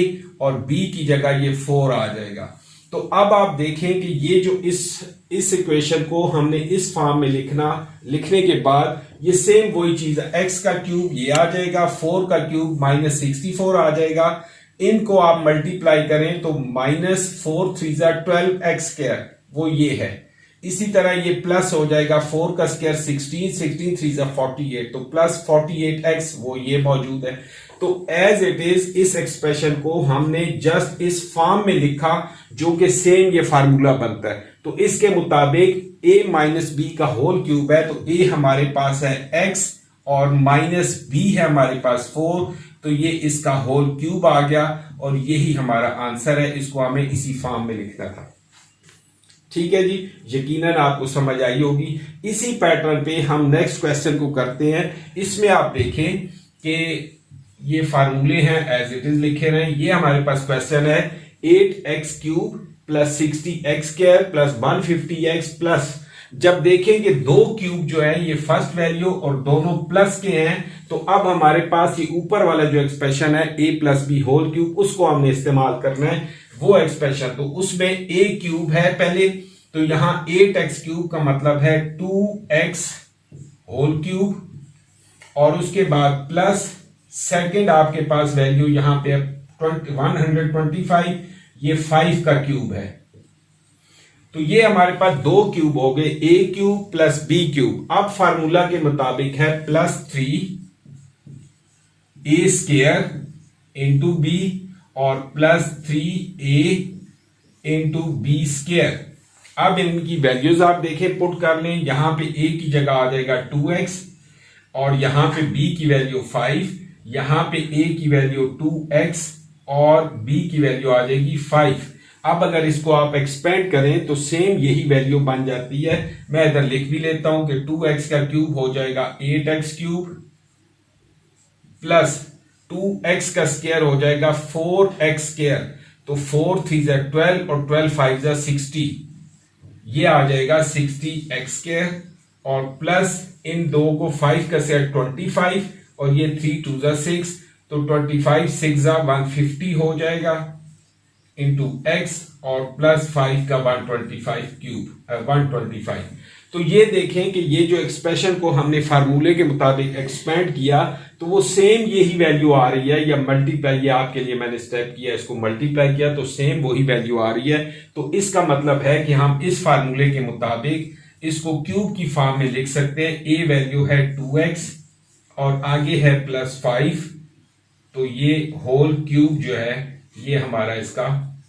और b की जगह ये 4 आ जाएगा। तो अब आप देखें कि ये जो इस इक्वेशन को हमने इस फॉर्म में लिखने के बाद ये सेम वही चीज है, x का क्यूब ये आ जाएगा, 4 का क्यूब माइनस 64 आ जाएगा। इनको आप मल्टीप्लाई करें तो माइनस 4 3 12x स्क्वायर वो ये है। इसी तरह ये प्लस हो जाएगा 4 का स्क्वायर 16 16 3 48 तो प्लस 48x वो ये मौजूद है। तो एज इट इज इस एक्सप्रेशन को हमने जस्ट इस फॉर्म में लिखा जो कि सेम ये फार्मूला बनता है। तो इसके मुताबिक a माइनस बी का होल क्यूब है, तो a हमारे पास है x और माइनस b है हमारे पास 4, तो ये इसका होल क्यूब आ गया और यही हमारा आंसर है। इसको हमें इसी फॉर्म में लिखना था। ठीक है जी, यकीनन आपको समझ आई होगी। इसी पैटर्न पे हम नेक्स्ट क्वेश्चन को करते हैं। इसमें आप देखें कि ये फार्मूले हैं एज इट इज लिखे रहे। ये हमारे पास क्वेश्चन है 8x cube plus 60x square plus 150x plus, जब देखें कि दो क्यूब जो है ये फर्स्ट वैल्यू और दोनों प्लस के हैं, तो अब हमारे पास ये ऊपर वाला जो एक्सप्रेशन है a plus B whole cube उसको हमने इस्तेमाल करना है वो एक्सप्रेशन। तो उसमें a क्यूब है पहले, तो यहां 8x क्यूब का मतलब है 2x होल क्यूब और उसके बाद प्लस सेकंड आपके पास वैल्यू यहां पे 125 ये 5 का क्यूब है। तो ये हमारे पास दो क्यूब हो गए, a cube plus b cube. अब फार्मूला के मुताबिक है plus 3a square into b और plus 3a into B square. अब इनकी वैल्यूज आप देखें पुट कर लें। यहां पे a की जगह आ जाएगा 2x और यहां पे b की वैल्यू 5, यहां पे a की वैल्यू 2x और b की वैल्यू आ जाएगी 5। अब अगर इसको आप एक्सपेंड करें तो सेम यही वैल्यू बन जाती है। मैं इधर लिख भी लेता हूं कि 2x का क्यूब हो जाएगा 8x क्यूब प्लस 2x का स्क्वायर हो जाएगा 4x स्क्वायर, तो 4 3 12 और 12 5 60, ये आ जाएगा 60x स्क्वायर और प्लस इन दो को 5 का स्क्वायर 25 और ये 3 2 6, तो 25 6 150 हो जाएगा इंटू x और प्लस 5 का 125 क्यूब 125। तो ये देखें कि ये जो एक्सप्रेशन को हमने फार्मूले के मुताबिक एक्सपेंड किया तो वो सेम यही वैल्यू आ रही है, या मल्टीप्लाई, ये आपके लिए मैंने स्टेप किया, इसको मल्टीप्लाई किया तो सेम वही वैल्यू आ रही है। तो इसका मतलब है कि हम इस फार्मूले के मुताबिक इसको क्यूब की फॉर्म में लिख सकते हैं। a वैल्यू है 2x और आगे है प्लस 5, तो ये होल क्यूब जो है ये हमारा इसका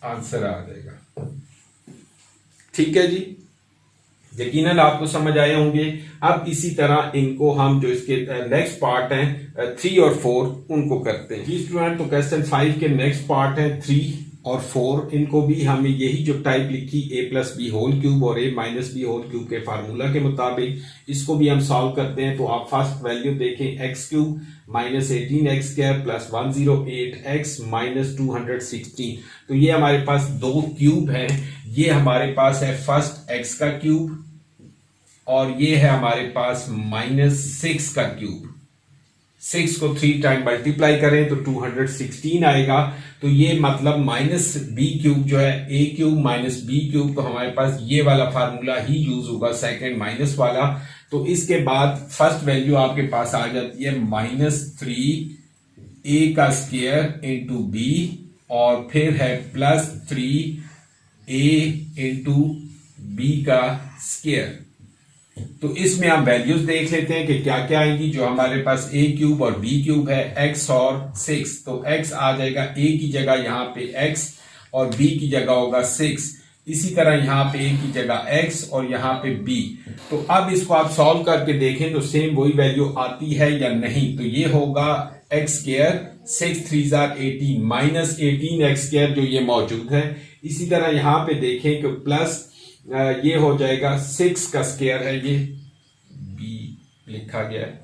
आंसर आ जाएगा। ठीक है जी, यकीनन आपको समझ आए होंगे। अब इसी तरह इनको हम जो इसके नेक्स्ट पार्ट हैं 3 और 4 उनको करते हैं जी स्टूडेंट। तो क्वेश्चन 5 के नेक्स्ट पार्ट है 3 और 4, इनको भी हमें यही जो टाइप लिखी a plus B whole cube और a minus b whole cube के फार्मूला के मुताबिक इसको भी हम सॉल्व करते हैं। तो आप फर्स्ट वैल्यू देखें x cube minus 18x square plus 108x minus 216, तो ये हमारे पास दो क्यूब है। ये हमारे पास है फर्स्ट x का क्यूब और ये है हमारे पास माइनस 6 का क्यूब। 6 को 3 टाइम मल्टीप्लाई करें तो 216 आएगा। तो ये मतलब माइनस बी क्यूब जो है a cube minus b cube, तो हमारे पास ये वाला फार्मूला ही यूज होगा, सेकंड माइनस वाला। तो इसके बाद फर्स्ट वैल्यू आपके पास आ जाती है माइनस 3a का स्क्वायर इंटू बी और फिर है प्लस 3a इंटू बी का स्क्वायर। तो इसमें हम वैल्यूज देख लेते हैं कि क्या क्या आएंगी। जो हमारे पास a क्यूब और b क्यूब है x और 6, तो x आ जाएगा a की जगह यहाँ पे x और b की जगह होगा 6। इसी तरह यहाँ पे a की जगह x और यहाँ पे b। तो अब इसको आप सॉल्व करके देखें तो सेम वही वैल्यू आती है या नहीं। तो ये होगा x square, 6 3 jar 18 minus 18 x square जो ये मौजूद है। इसी तरह यहाँ पे देखें कि प्लस ये हो जाएगा 6 का स्क्वायर है, ये बी लिखा गया है,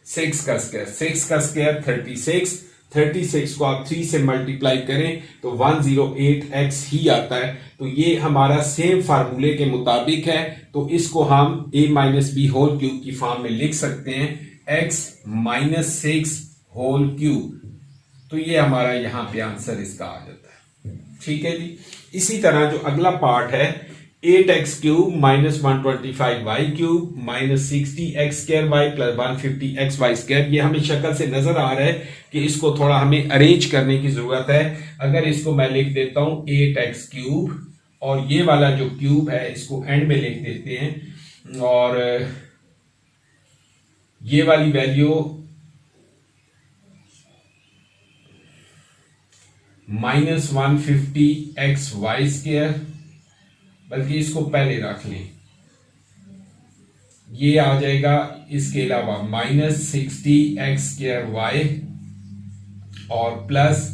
6 का स्क्वायर, 6 का स्क्वायर 36, 36 को आप 3 से मल्टीप्लाई करें तो 108x ही आता है। तो ये हमारा सेम फार्मूले के मुताबिक है, तो इसको हम a minus b whole cube की फॉर्म में लिख सकते हैं, x माइनस 6 होल क्यूब। तो ये हमारा यहां पे आंसर इसका आ जाता है। ठीक है जी। इसी तरह जो अगला पार्ट है 8x cube minus 125y cube minus 60x square y plus 150xy square, ये हमें शक्ल से नजर आ रहा है कि इसको थोड़ा हमें अरेंज करने की जरूरत है। अगर इसको मैं लिख देता हूं 8x क्यूब और ये वाला जो क्यूब है इसको एंड में लिख देते हैं, और ये वाली वैल्यू माइनस 150xy स्क्वायर, बल्कि इसको पहले रख लें, ये आ जाएगा। इसके अलावा माइनस 60x स्क्वायर वाई और प्लस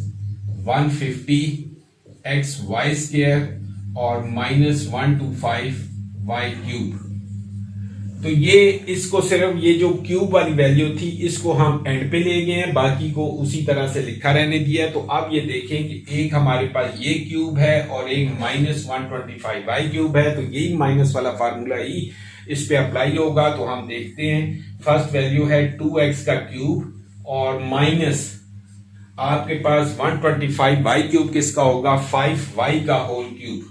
150xy स्क्वायर और माइनस 125y क्यूब। तो ये इसको सिर्फ ये जो क्यूब वाली वैल्यू थी इसको हम एंड पे ले गए हैं, बाकी को उसी तरह से लिखा रहने दिया। तो अब ये देखें कि एक हमारे पास ये क्यूब है और एक माइनस 125y क्यूब है, तो यही माइनस वाला फार्मूला ही इस पे अप्लाई होगा। तो हम देखते हैं, फर्स्ट वैल्यू है 2x का क्यूब और माइनस आपके पास 125y क्यूब किसका होगा, 5y का होल क्यूब।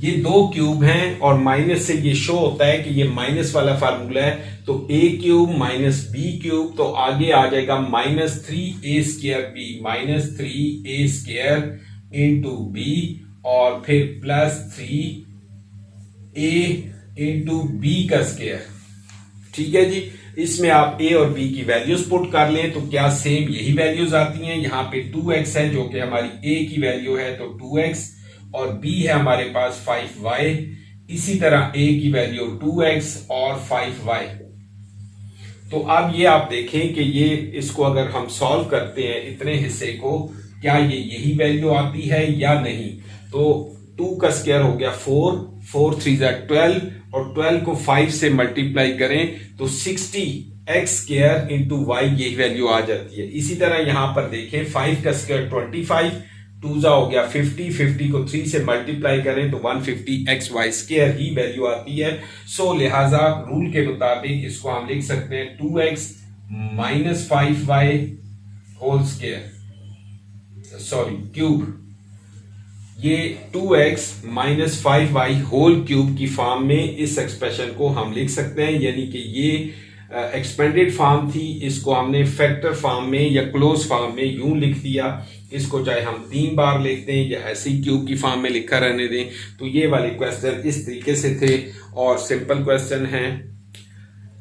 ये दो क्यूब हैं और माइनस से ये शो होता है कि ये माइनस वाला फार्मूला है। तो a cube minus b cube, तो आगे आ जाएगा minus 3a square b, minus 3a square into b और फिर प्लस 3a इंटू बी का स्क्वायर। ठीक है जी। इसमें आप a और b की वैल्यूज पुट कर लें तो क्या सेम यही वैल्यूज आती हैं। यहाँ पे 2x है जो कि हमारी a की वैल्यू है, तो 2x और b है हमारे पास 5y। इसी तरह a की वैल्यू 2x और 5y। तो अब ये आप देखें कि ये इसको अगर हम सॉल्व करते हैं इतने हिस्से को, क्या ये यही वैल्यू आती है या नहीं। तो 2 का स्क्वायर हो गया 4, 4 3 12 और 12 को 5 से मल्टीप्लाई करें तो 60x स्क्वायर इंटू वाई यही वैल्यू आ जाती है। इसी तरह यहां पर देखें 5 का स्क्वायर 25, 2 हो गया 50, 50 को 3 से मल्टीप्लाई करें तो 150xy स्क्वायर ही वैल्यू आती है। सो लिहाजा रूल के मुताबिक इसको हम लिख सकते हैं 2x minus 5y whole square, sorry cube. ये 2x minus 5y whole cube की फॉर्म में इस एक्सप्रेशन को हम लिख सकते हैं, यानी कि ये एक्सपेंडेड फॉर्म थी, इसको हमने फैक्टर फॉर्म में या क्लोज फॉर्म में यूं लिख दिया। इसको चाहे हम 3 बार लिख दें या ऐसे ही क्यूब की फॉर्म में लिखा रहने दें। तो ये वाले क्वेश्चन इस तरीके से थे और सिंपल क्वेश्चन हैं,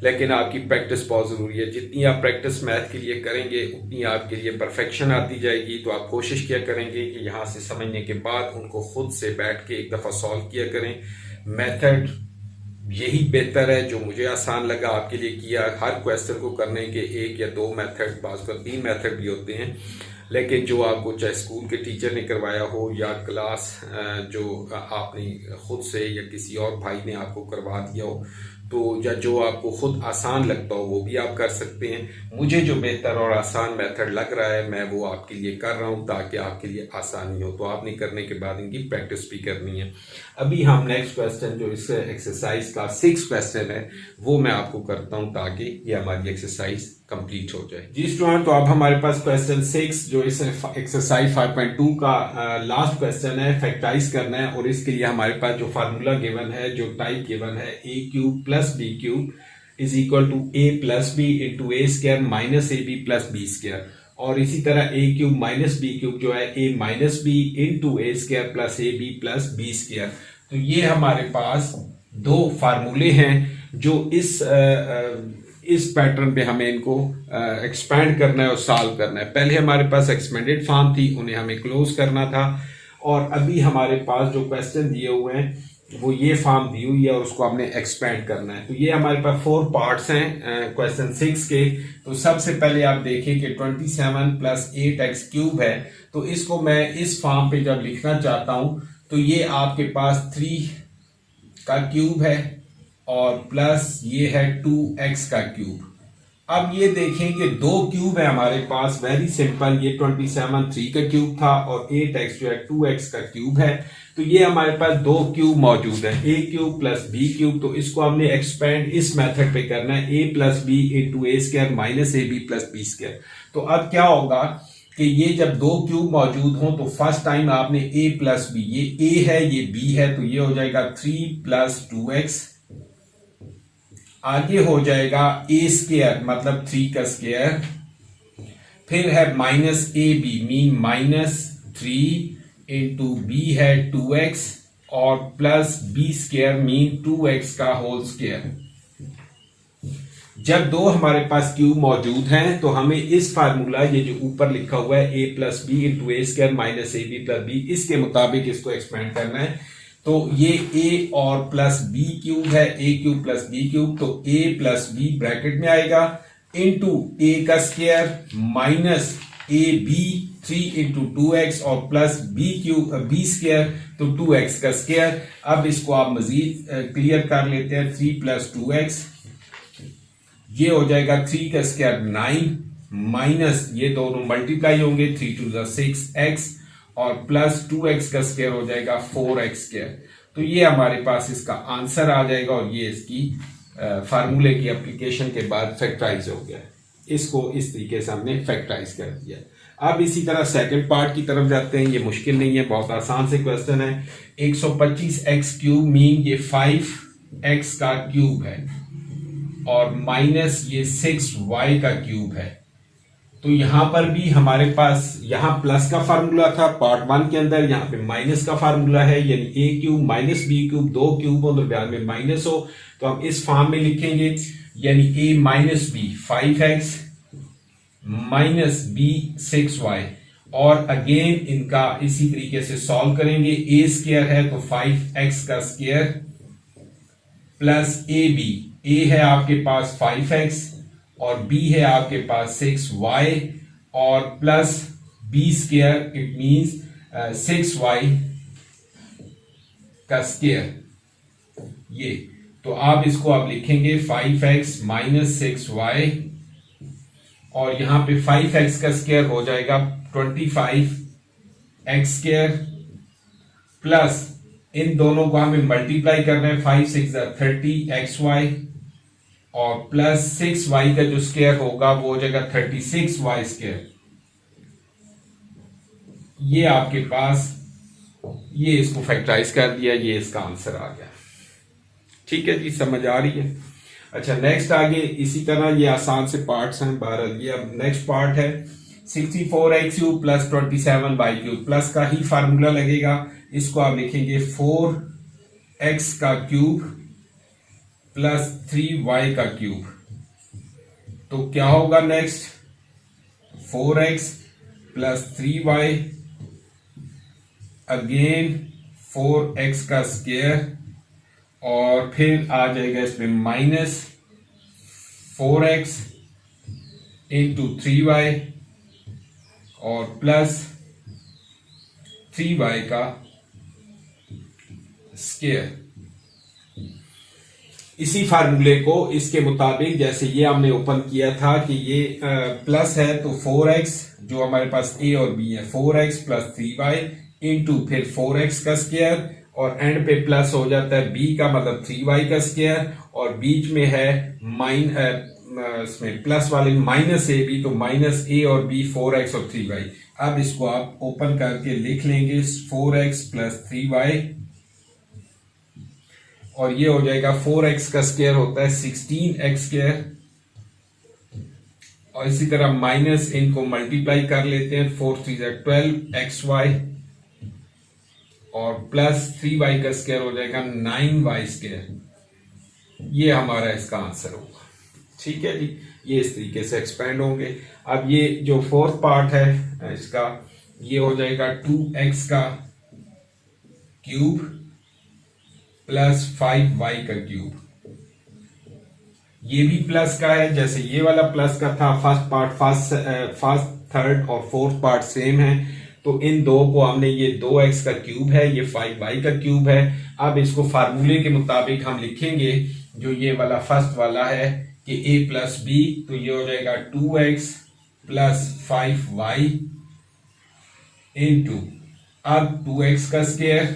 लेकिन आपकी प्रैक्टिस बहुत ज़रूरी है। जितनी आप प्रैक्टिस मैथ के लिए करेंगे उतनी आपके लिए परफेक्शन आती जाएगी। तो आप कोशिश किया करेंगे कि यहाँ से समझने के बाद उनको खुद से बैठ के एक दफ़ा सॉल्व किया करें। मेथड यही बेहतर है, जो मुझे आसान लगा आपके लिए किया। हर क्वेश्चन को करने के 1 या 2 मेथड, बाज़ का 3 मेथड भी होते हैं, लेकिन जो आपको चाहे स्कूल के टीचर ने करवाया हो या क्लास जो आपने खुद से या किसी और भाई ने आपको करवा दिया हो, तो या जो आपको खुद आसान लगता हो वो भी आप कर सकते हैं। मुझे जो बेहतर और आसान मेथड लग रहा है मैं वो आपके लिए कर रहा हूँ ताकि आपके लिए आसानी हो। तो आपने करने के बाद इनकी प्रैक्टिस भी करनी है। अभी हम नेक्स्ट क्वेश्चन जो इस एक्सरसाइज का 6 क्वेश्चन है वो मैं आपको करता हूँ ताकि ये हमारी एक्सरसाइज कंप्लीट हो जाए। जी स्टूडेंट, तो अब हमारे पास क्वेश्चन 6 जो इस एक्सरसाइज 5.2 का लास्ट क्वेश्चन है, फैक्टराइज करना है। और इसके लिए हमारे पास जो फार्मूला गिवन है, जो टाइप गिवन है, a cube plus b cube is equal to a plus b into a square minus a b plus b square. और इसी तरह a cube minus b cube जो है a minus b into a square plus a b plus b square. तो ये हमारे पास 2 फार्मूले हैं जो इस पैटर्न पे हमें इनको एक्सपैंड करना है और सॉल्व करना है। पहले हमारे पास एक्सपेंडेड फॉर्म थी, उन्हें हमें क्लोज करना था। और अभी हमारे पास जो क्वेश्चन दिए हुए हैं वो ये फॉर्म दी हुई है और उसको हमने एक्सपेंड करना है। तो ये हमारे पास 4 पार्ट्स हैं क्वेश्चन 6 के। तो सबसे पहले आप देखें कि 27 प्लस 8x क्यूब है, तो इसको मैं इस फॉर्म पे जब लिखना चाहता हूं तो ये आपके पास 3 का क्यूब है और प्लस ये है 2x का क्यूब। अब ये देखें कि 2 क्यूब है हमारे पास, वेरी सिंपल। ये 27 3 का क्यूब था और 8x जो है 2x का क्यूब है। तो ये हमारे पास 2 क्यूब मौजूद है, a cube plus b cube. तो इसको हमने एक्सपेंड इस मेथड पे करना है, a plus b into a square minus a b plus b square. तो अब क्या होगा कि ये जब 2 क्यूब मौजूद हों तो फर्स्ट टाइम आपने a प्लस बी, ये a है ये b है, तो ये हो जाएगा 3 प्लस 2x। आगे हो जाएगा a स्क्वायर मतलब 3 का स्क्वायर, फिर है minus a b mean minus 3 into b है 2x और plus b square mean 2x का होल स्क्वायर। जब 2 हमारे पास क्यूब मौजूद हैं तो हमें इस फार्मूला, ये जो ऊपर लिखा हुआ है a plus b into a square minus a b plus b, इसके मुताबिक इसको एक्सपेंड करना है। तो ये a और प्लस बी क्यूब है, a cube plus b cube, तो a प्लस बी ब्रैकेट में आएगा इंटू a का square minus a b 3 into 2x और plus b cube b square तो 2x का स्क्वायर। अब इसको आप मजीद क्लियर कर लेते हैं, 3 प्लस 2x, ये हो जाएगा 3 का स्क्वायर 9 माइनस ये दोनों मल्टीप्लाई होंगे 3 टू 6x और प्लस 2x का स्क्वायर हो जाएगा 4x स्क्वायर। तो ये हमारे पास इसका आंसर आ जाएगा और ये इसकी फार्मूले की एप्लीकेशन के बाद फैक्टराइज हो गया। इसको इस तरीके से हमने फैक्टराइज कर दिया। अब इसी तरह सेकंड पार्ट की तरफ जाते हैं। ये मुश्किल नहीं है, बहुत आसान से क्वेश्चन है। 125x क्यूब मीन ये 5x का क्यूब है और माइनस ये 6y का क्यूब है। तो यहां पर भी हमारे पास यहां प्लस का फार्मूला था पार्ट 1 के अंदर, यहां पे माइनस का फार्मूला है, यानी a cube minus b cube, 2 cube हो दरम्यान में माइनस हो तो हम इस फॉर्म में लिखेंगे, यानी a minus b 5x minus b 6y और अगेन इनका इसी तरीके से सॉल्व करेंगे। a स्क्वायर है तो 5x का square plus a b, a है आपके पास 5x और b है आपके पास 6y और plus b square it means 6y का स्क्वायर। ये तो आप इसको आप लिखेंगे 5x माइनस 6y और यहां पे 5x का स्क्वायर हो जाएगा 25x स्क्वायर प्लस इन दोनों को हमें मल्टीप्लाई करना है, 5 6 30xy और प्लस 6y का जो स्क्वायर होगा वो हो जाएगा 36y स्क्वायर। ये आपके पास, ये इसको फैक्टराइज कर दिया, ये इसका आंसर आ गया। ठीक है जी, समझ आ रही है। अच्छा नेक्स्ट आगे इसी तरह ये आसान से पार्ट्स हैं 12। ये अब नेक्स्ट पार्ट है 64x cube plus 27y cube, plus का ही फार्मूला लगेगा। इसको आप लिखेंगे 4x का क्यूब प्लस 3y का क्यूब। तो क्या होगा next, 4x plus 3y again 4x का स्क्वायर और फिर आ जाएगा इसमें माइनस 4x इंटू 3y और प्लस 3y का स्क्वायर। इसी फार्मूले को इसके मुताबिक जैसे ये हमने ओपन किया था कि ये प्लस है तो 4x जो हमारे पास a और b है 4x प्लस 3y इंटू फिर 4x का स्क्वायर और एंड पे प्लस हो जाता है b का मतलब 3y का स्क्वायर और बीच में है इसमें प्लस वाले माइनस ए बी तो माइनस a और b 4x और 3y। अब इसको आप ओपन करके लिख लेंगे 4x प्लस 3y और ये हो जाएगा 4x का स्क्वायर होता है 16x स्क्वायर और इसी तरह माइनस इनको मल्टीप्लाई कर लेते हैं 4 3 12xy और प्लस 3y का स्क्वायर हो जाएगा 9y स्क्वायर। ये हमारा इसका आंसर होगा। ठीक है जी, ये इस तरीके से एक्सपेंड होंगे। अब ये जो फोर्थ पार्ट है इसका ये हो जाएगा 2x का क्यूब प्लस 5y का क्यूब। ये भी प्लस का है, जैसे ये वाला प्लस का था। फर्स्ट पार्ट, फर्स्ट थर्ड और फोर्थ पार्ट सेम है, तो इन दो को हमने, ये 2x का क्यूब है, ये 5y का क्यूब है। अब इसको फार्मूले के मुताबिक हम लिखेंगे, जो ये वाला फर्स्ट वाला है कि a प्लस बी, तो ये हो जाएगा 2x प्लस 5y इंटू, अब 2x का स्क्वायर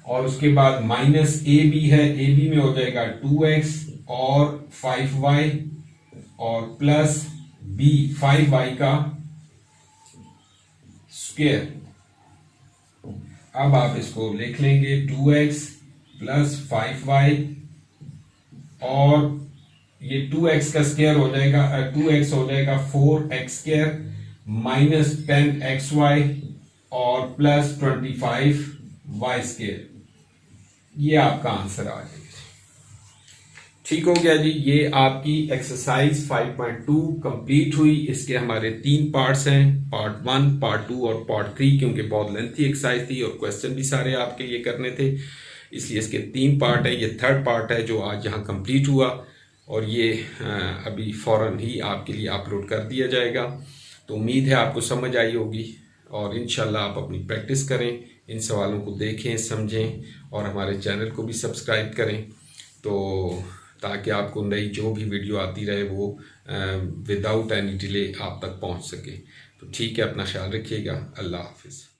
और उसके बाद माइनस ए बी है, ए बी में हो जाएगा 2x और 5y और प्लस बी 5y का स्क्वायर। अब आप इसको लिख लेंगे 2x प्लस 5y और ये 2x का स्क्वायर हो जाएगा, 2x हो जाएगा 4x स्क्वायर माइनस 10xy और प्लस 25y स्क्वायर। ये आपका आंसर आ जाएगा। ठीक हो गया जी, ये आपकी एक्सरसाइज 5.2 कंप्लीट हुई। इसके हमारे 3 पार्ट्स हैं, पार्ट 1, पार्ट 2 और पार्ट 3, क्योंकि बहुत लेंथी एक्सरसाइज थी और क्वेश्चन भी सारे आपके लिए करने थे, इसलिए इसके 3 पार्ट है। ये थर्ड पार्ट है जो आज यहाँ कंप्लीट हुआ और ये अभी फ़ौरन ही आपके लिए अपलोड कर दिया जाएगा। तो उम्मीद है आपको समझ आई होगी और इंशाल्लाह आप अपनी प्रैक्टिस करें, इन सवालों को देखें, समझें और हमारे चैनल को भी सब्सक्राइब करें, तो ताकि आपको नई जो भी वीडियो आती रहे वो विदाउट एनी डिले आप तक पहुंच सके। तो ठीक है, अपना ख्याल रखिएगा। अल्लाह हाफिज़।